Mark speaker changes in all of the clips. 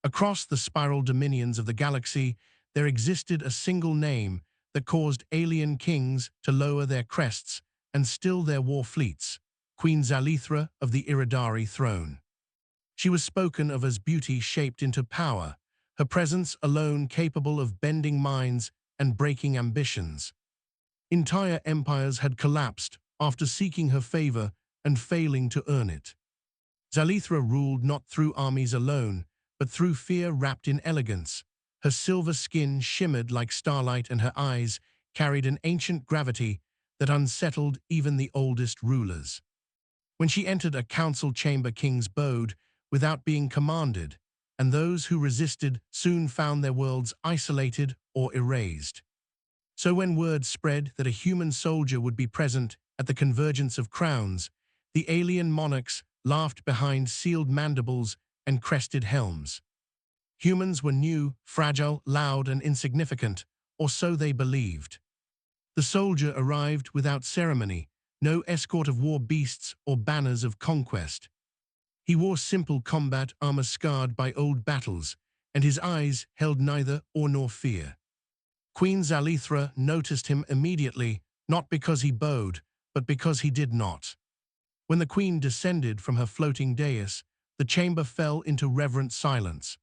Speaker 1: Across the spiral dominions of the galaxy, there existed a single name that caused alien kings to lower their crests and still their war fleets, Queen Zalithra of the Iridari throne. She was spoken of as beauty shaped into power, her presence alone capable of bending minds and breaking ambitions. Entire empires had collapsed after seeking her favor and failing to earn it. Zalithra ruled not through armies alone, but through fear wrapped in elegance. Her silver skin shimmered like starlight and her eyes carried an ancient gravity that unsettled even the oldest rulers. When she entered a council chamber, kings bowed without being commanded, and those who resisted soon found their worlds isolated or erased. So when word spread that a human soldier would be present at the convergence of crowns, the alien monarchs laughed behind sealed mandibles and crested helms. Humans were new, fragile, loud, and insignificant, or so they believed. The soldier arrived without ceremony, no escort of war beasts or banners of conquest. He wore simple combat armor scarred by old battles, and his eyes held neither awe nor fear. Queen Zalithra noticed him immediately, not because he bowed, but because he did not. When the queen descended from her floating dais, the chamber fell into reverent silence.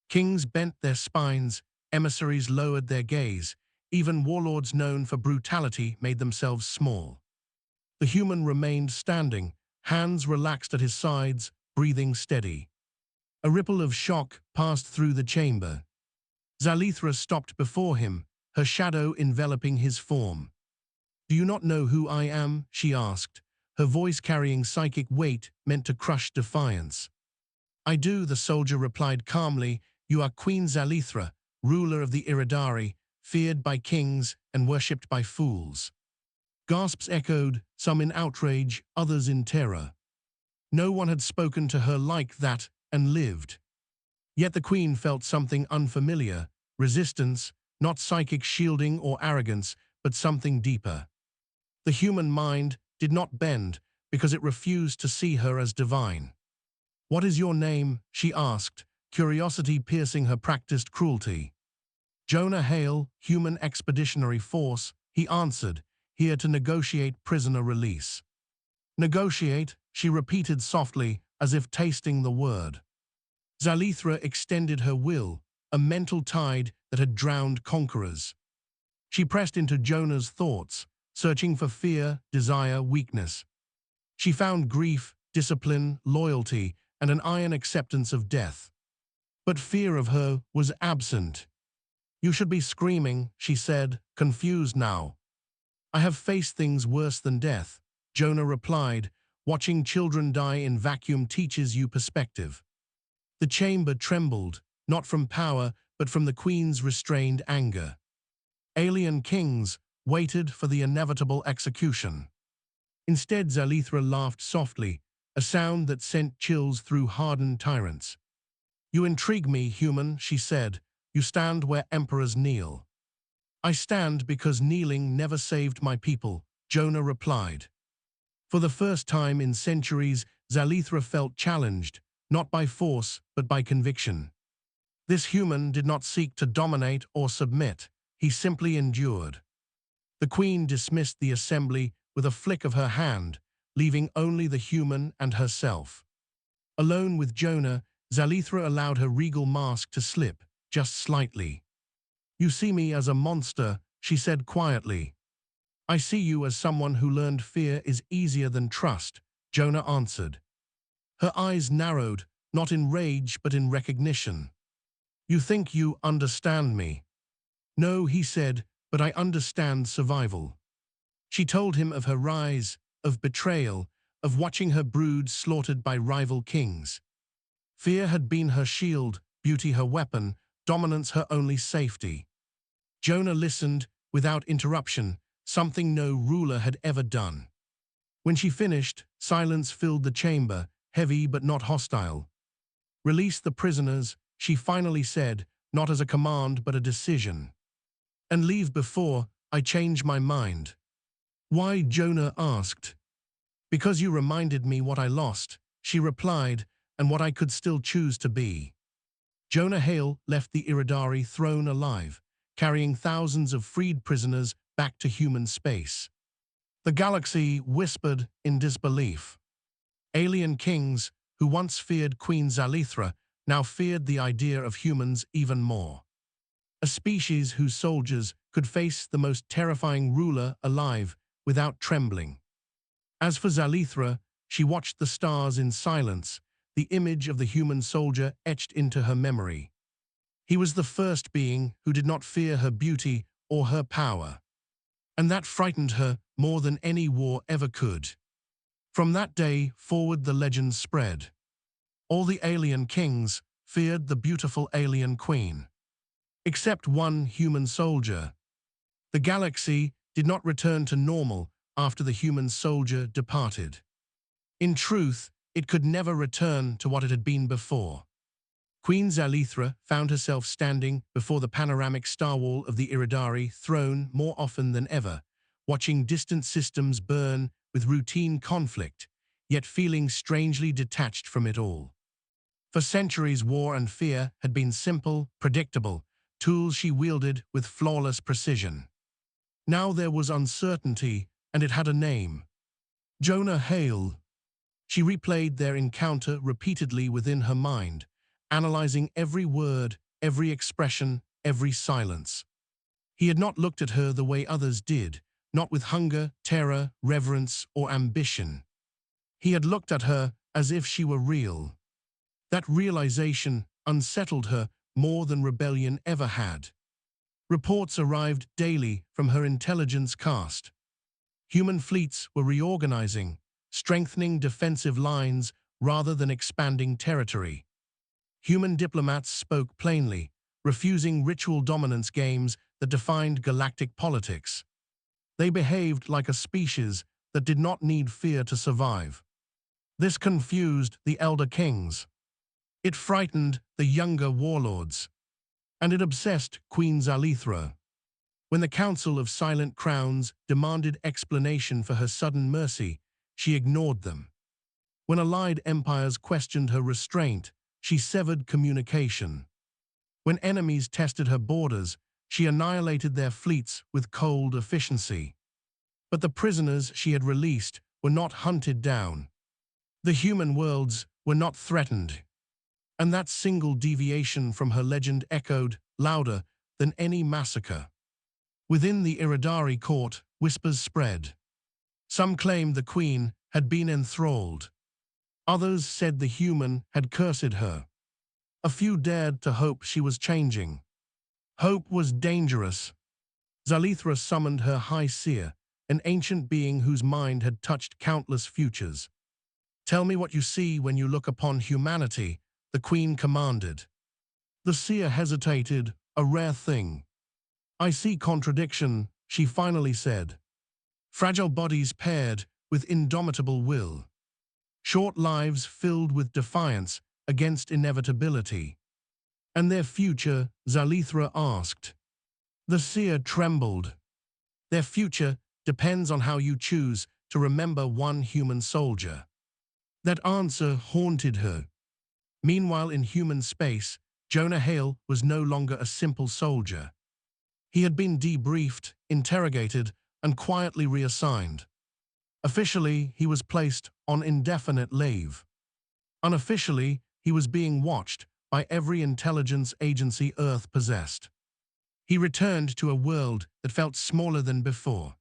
Speaker 1: Kings bent their spines, emissaries lowered their gaze, even warlords known for brutality made themselves small. The human remained standing, hands relaxed at his sides, breathing steady. A ripple of shock passed through the chamber. Zalithra stopped before him, her shadow enveloping his form. "Do you not know who I am?" she asked, her voice carrying psychic weight meant to crush defiance. "I do," the soldier replied calmly. "You are Queen Zalithra, ruler of the Iridari, feared by kings and worshipped by fools." Gasps echoed, some in outrage, others in terror. No one had spoken to her like that and lived. Yet the queen felt something unfamiliar, resistance, not psychic shielding or arrogance, but something deeper. The human mind did not bend because it refused to see her as divine. "What is your name?" she asked, curiosity piercing her practiced cruelty. "Jonah Hale, Human Expeditionary Force," he answered, "here to negotiate prisoner release." "Negotiate," she repeated softly, as if tasting the word. Zalithra extended her will, a mental tide that had drowned conquerors. She pressed into Jonah's thoughts, searching for fear, desire, weakness. She found grief, discipline, loyalty, and an iron acceptance of death. But fear of her was absent. "You should be screaming," she said, confused now. "I have faced things worse than death," Jonah replied. "Watching children die in vacuum teaches you perspective." The chamber trembled, not from power, but from the queen's restrained anger. Alien kings waited for the inevitable execution. Instead, Zalithra laughed softly, a sound that sent chills through hardened tyrants. "You intrigue me, human," she said. "You stand where emperors kneel." "I stand because kneeling never saved my people," Jonah replied. For the first time in centuries, Zalithra felt challenged, not by force, but by conviction. This human did not seek to dominate or submit, he simply endured. The queen dismissed the assembly with a flick of her hand, leaving only the human and herself. Alone with Jonah, Zalithra allowed her regal mask to slip, just slightly. "You see me as a monster," she said quietly. "I see you as someone who learned fear is easier than trust," Jonah answered. Her eyes narrowed, not in rage but in recognition. "You think you understand me?" "No," he said, "but I understand survival." She told him of her rise, of betrayal, of watching her brood slaughtered by rival kings. Fear had been her shield, beauty her weapon, dominance her only safety. Jonah listened, without interruption, something no ruler had ever done. When she finished, silence filled the chamber, heavy but not hostile. "Release the prisoners," she finally said, not as a command but a decision. "And leave before I change my mind." "Why?" Jonah asked. "Because you reminded me what I lost," she replied, "and what I could still choose to be." Jonah Hale left the Iridari throne alive, carrying thousands of freed prisoners back to human space. The galaxy whispered in disbelief. Alien kings, who once feared Queen Zalithra, now feared the idea of humans even more. A species whose soldiers could face the most terrifying ruler alive without trembling. As for Zalithra, she watched the stars in silence, the image of the human soldier etched into her memory. He was the first being who did not fear her beauty or her power. And that frightened her more than any war ever could. From that day forward the legend spread. All the alien kings feared the beautiful alien queen. Except one human soldier. The galaxy did not return to normal after the human soldier departed. In truth, it could never return to what it had been before. Queen Zalithra found herself standing before the panoramic star wall of the Iridari throne more often than ever, watching distant systems burn with routine conflict, yet feeling strangely detached from it all. For centuries, war and fear had been simple, predictable, tools she wielded with flawless precision. Now there was uncertainty, and it had a name. Jonah Hale. She replayed their encounter repeatedly within her mind, analyzing every word, every expression, every silence. He had not looked at her the way others did, not with hunger, terror, reverence, or ambition. He had looked at her as if she were real. That realization unsettled her more than rebellion ever had. Reports arrived daily from her intelligence cast. Human fleets were reorganizing, strengthening defensive lines rather than expanding territory. Human diplomats spoke plainly, refusing ritual dominance games that defined galactic politics. They behaved like a species that did not need fear to survive. This confused the elder kings. It frightened the younger warlords. And it obsessed Queen Zalithra. When the Council of Silent Crowns demanded explanation for her sudden mercy, she ignored them. When allied empires questioned her restraint, she severed communication. When enemies tested her borders, she annihilated their fleets with cold efficiency. But the prisoners she had released were not hunted down. The human worlds were not threatened. And that single deviation from her legend echoed louder than any massacre. Within the Iridari court, whispers spread. Some claimed the queen had been enthralled. Others said the human had cursed her. A few dared to hope she was changing. Hope was dangerous. Zalithra summoned her High Seer, an ancient being whose mind had touched countless futures. "Tell me what you see when you look upon humanity," the queen commanded. The seer hesitated, a rare thing. "I see contradiction," she finally said. "Fragile bodies paired with indomitable will. Short lives filled with defiance against inevitability." "And their future?" Zalithra asked. The seer trembled. "Their future depends on how you choose to remember one human soldier." That answer haunted her. Meanwhile, in human space, Jonah Hale was no longer a simple soldier. He had been debriefed, interrogated, and quietly reassigned. Officially, he was placed on indefinite leave. Unofficially, he was being watched by every intelligence agency Earth possessed. He returned to a world that felt smaller than before.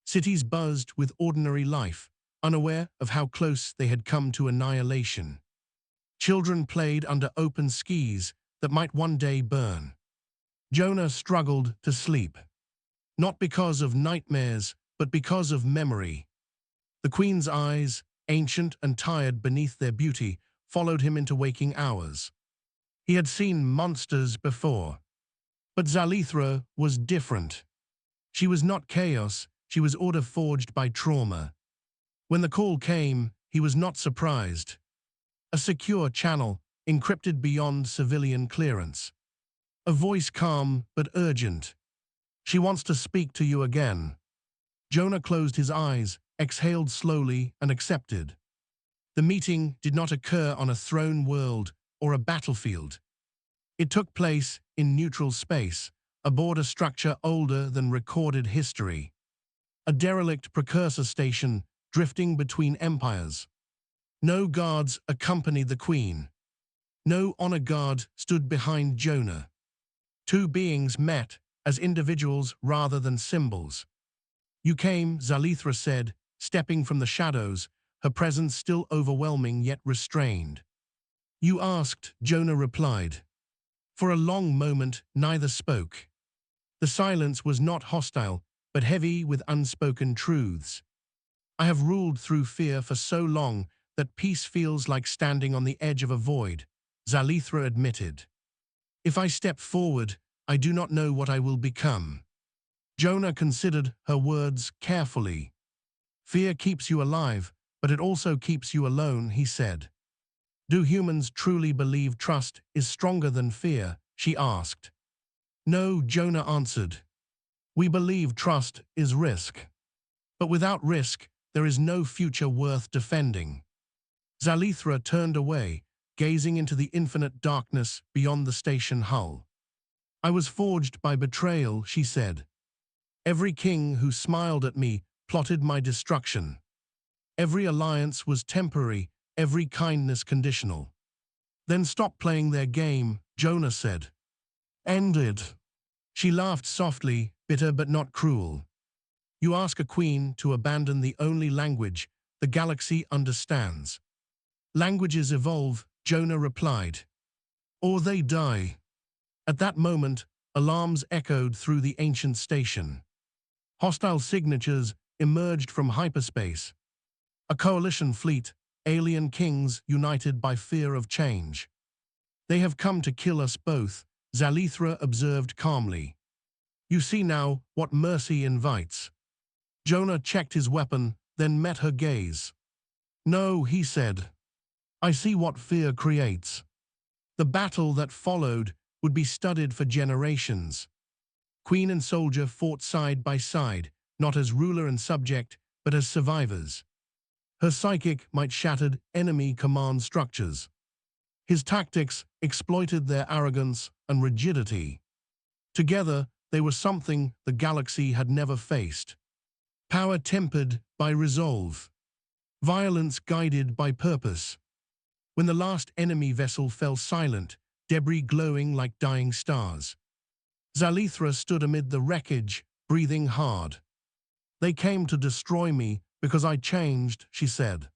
Speaker 1: Cities buzzed with ordinary life, unaware of how close they had come to annihilation. Children played under open skies that might one day burn. Jonah struggled to sleep, not because of nightmares, but because of memory. The queen's eyes, ancient and tired beneath their beauty, followed him into waking hours. He had seen monsters before. But Zalithra was different. She was not chaos, she was order forged by trauma. When the call came, he was not surprised. A secure channel, encrypted beyond civilian clearance. A voice calm but urgent. "She wants to speak to you again." Jonah closed his eyes, exhaled slowly, and accepted. The meeting did not occur on a throne world or a battlefield. It took place in neutral space, aboard a structure older than recorded history. A derelict precursor station drifting between empires. No guards accompanied the Queen. No honor guard stood behind Jonah. Two beings met as individuals rather than symbols. "You came," Zalithra said, stepping from the shadows, her presence still overwhelming yet restrained. "You asked," Jonah replied. For a long moment, neither spoke. The silence was not hostile, but heavy with unspoken truths. "I have ruled through fear for so long that peace feels like standing on the edge of a void," Zalithra admitted. "If I step forward, I do not know what I will become." Jonah considered her words carefully. "Fear keeps you alive, but it also keeps you alone," he said. "Do humans truly believe trust is stronger than fear?" she asked. "No," Jonah answered. "We believe trust is risk. But without risk, there is no future worth defending." Zalithra turned away, gazing into the infinite darkness beyond the station hull. "I was forged by betrayal," she said. "Every king who smiled at me plotted my destruction. Every alliance was temporary, every kindness conditional." "Then stop playing their game," Jonah said. "End it." She laughed softly, bitter but not cruel. "You ask a queen to abandon the only language the galaxy understands." "Languages evolve," Jonah replied. "Or they die." At that moment, alarms echoed through the ancient station. Hostile signatures emerged from hyperspace. A coalition fleet, alien kings united by fear of change. "They have come to kill us both," Zalithra observed calmly. "You see now what mercy invites." Jonah checked his weapon, then met her gaze. "No," he said. "I see what fear creates." The battle that followed would be studied for generations. Queen and soldier fought side by side, not as ruler and subject, but as survivors. Her psychic might shattered enemy command structures. His tactics exploited their arrogance and rigidity. Together, they were something the galaxy had never faced. Power tempered by resolve. Violence guided by purpose. When the last enemy vessel fell silent, debris glowing like dying stars, Zalithra stood amid the wreckage, breathing hard. "They came to destroy me because I changed," she said.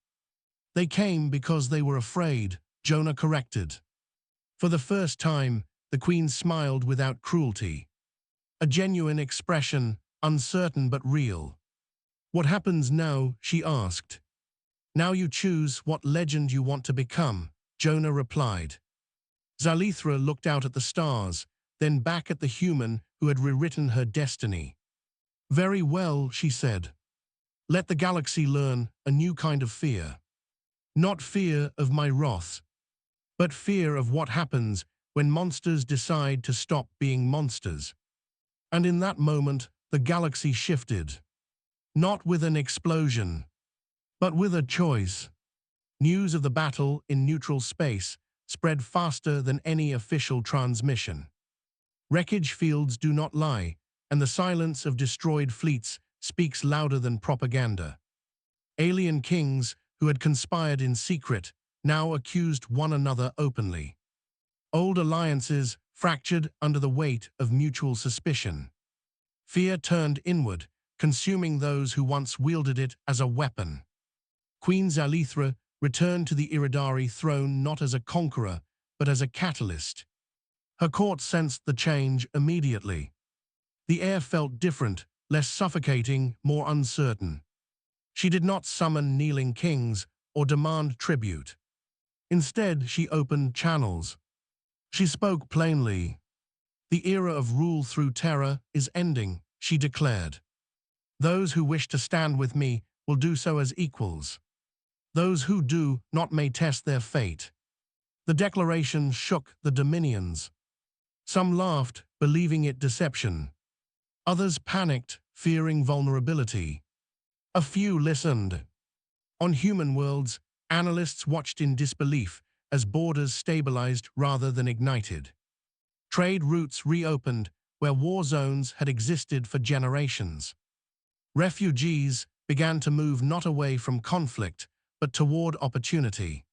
Speaker 1: "They came because they were afraid," Jonah corrected. For the first time, the Queen smiled without cruelty. A genuine expression, uncertain but real. "What happens now?" she asked. "Now you choose what legend you want to become," Jonah replied. Zalithra looked out at the stars, then back at the human who had rewritten her destiny. "Very well," she said. "Let the galaxy learn a new kind of fear. Not fear of my wrath, but fear of what happens when monsters decide to stop being monsters." And in that moment, the galaxy shifted. Not with an explosion, but with a choice. News of the battle in neutral space spread faster than any official transmission. Wreckage fields do not lie, and the silence of destroyed fleets speaks louder than propaganda. Alien kings who had conspired in secret now accused one another openly. Old alliances fractured under the weight of mutual suspicion. Fear turned inward, consuming those who once wielded it as a weapon. Queen Zalithra returned to the Iridari throne not as a conqueror, but as a catalyst. Her court sensed the change immediately. The air felt different, less suffocating, more uncertain. She did not summon kneeling kings or demand tribute. Instead, she opened channels. She spoke plainly. "The era of rule through terror is ending," she declared. "Those who wish to stand with me will do so as equals. Those who do not may test their fate." The declaration shook the dominions. Some laughed, believing it deception. Others panicked, fearing vulnerability. A few listened. On human worlds, analysts watched in disbelief as borders stabilized rather than ignited. Trade routes reopened where war zones had existed for generations. Refugees began to move not away from conflict, but toward opportunity.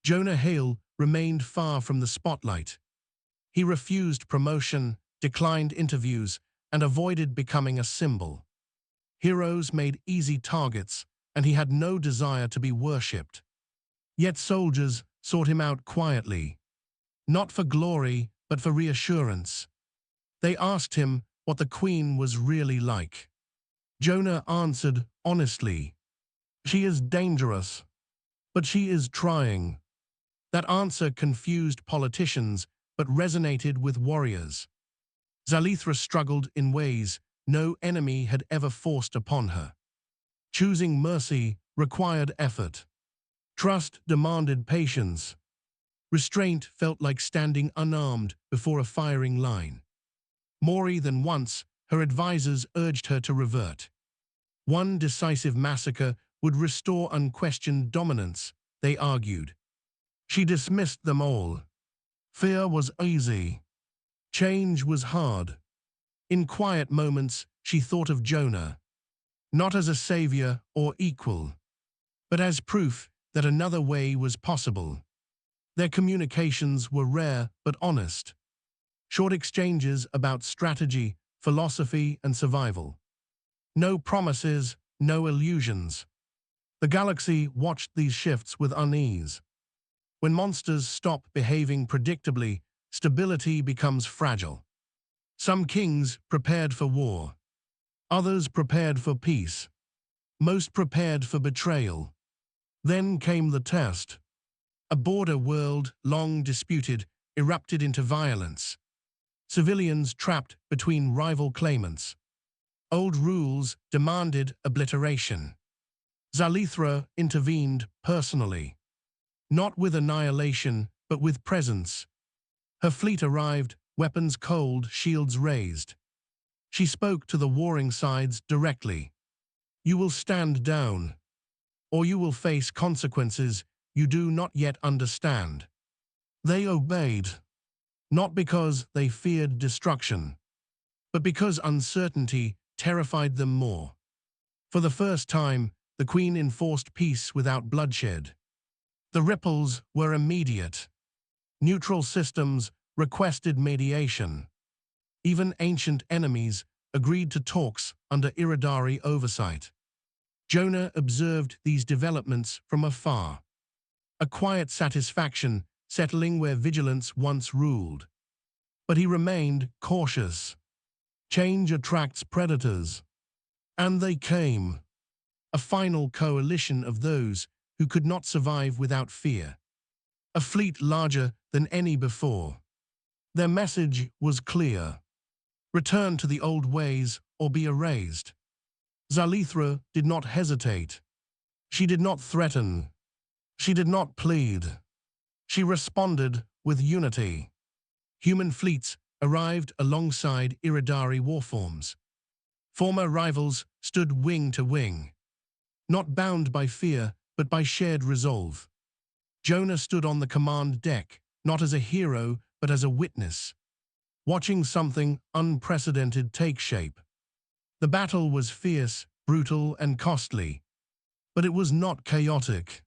Speaker 1: Jonah Hill remained far from the spotlight. He refused promotion, declined interviews, and avoided becoming a symbol. Heroes made easy targets, and he had no desire to be worshipped. Yet soldiers sought him out quietly, not for glory, but for reassurance. They asked him what the Queen was really like. Jonah answered honestly, "She is dangerous, but she is trying." That answer confused politicians, but resonated with warriors. Zalithra struggled in ways no enemy had ever forced upon her. Choosing mercy required effort. Trust demanded patience. Restraint felt like standing unarmed before a firing line. More than once, her advisors urged her to revert. One decisive massacre would restore unquestioned dominance, they argued. She dismissed them all. Fear was easy. Change was hard. In quiet moments, she thought of Jonah, not as a savior or equal, but as proof that another way was possible. Their communications were rare but honest. Short exchanges about strategy, philosophy, and survival. No promises, no illusions. The galaxy watched these shifts with unease. When monsters stop behaving predictably, stability becomes fragile. Some kings prepared for war. Others prepared for peace. Most prepared for betrayal. Then came the test. A border world, long disputed, erupted into violence. Civilians trapped between rival claimants. Old rules demanded obliteration. Zalithra intervened personally. Not with annihilation, but with presence. Her fleet arrived, weapons cold, shields raised. She spoke to the warring sides directly. "You will stand down, or you will face consequences you do not yet understand." They obeyed, not because they feared destruction, but because uncertainty terrified them more. For the first time, the Queen enforced peace without bloodshed. The ripples were immediate. Neutral systems requested mediation. Even ancient enemies agreed to talks under Iridari oversight. Jonah observed these developments from afar. A quiet satisfaction settling where vigilance once ruled. But he remained cautious. Change attracts predators. And they came. A final coalition of those who could not survive without fear. A fleet larger than any before. Their message was clear. Return to the old ways or be erased. Zalithra did not hesitate. She did not threaten. She did not plead. She responded with unity. Human fleets arrived alongside Iridari warforms. Former rivals stood wing to wing. Not bound by fear, but by shared resolve. Jonah stood on the command deck, not as a hero, but as a witness, watching something unprecedented take shape. The battle was fierce, brutal, and costly, but it was not chaotic.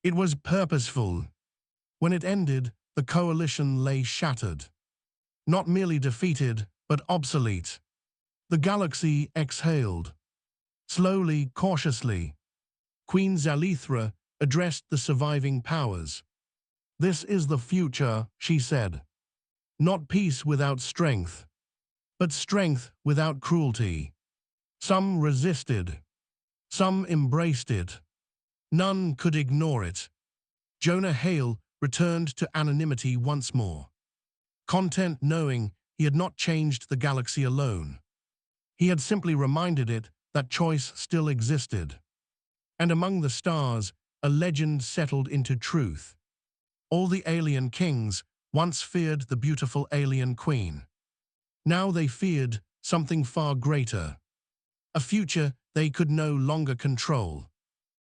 Speaker 1: It was purposeful. When it ended, the coalition lay shattered. Not merely defeated, but obsolete. The galaxy exhaled. Slowly, cautiously, Queen Zalithra addressed the surviving powers. "This is the future," she said. "Not peace without strength, but strength without cruelty." Some resisted. Some embraced it. None could ignore it. Jonah Hill returned to anonymity once more. Content knowing he had not changed the galaxy alone. He had simply reminded it that choice still existed. And among the stars, a legend settled into truth. All the alien kings once feared the beautiful alien queen. Now they feared something far greater. A future they could no longer control.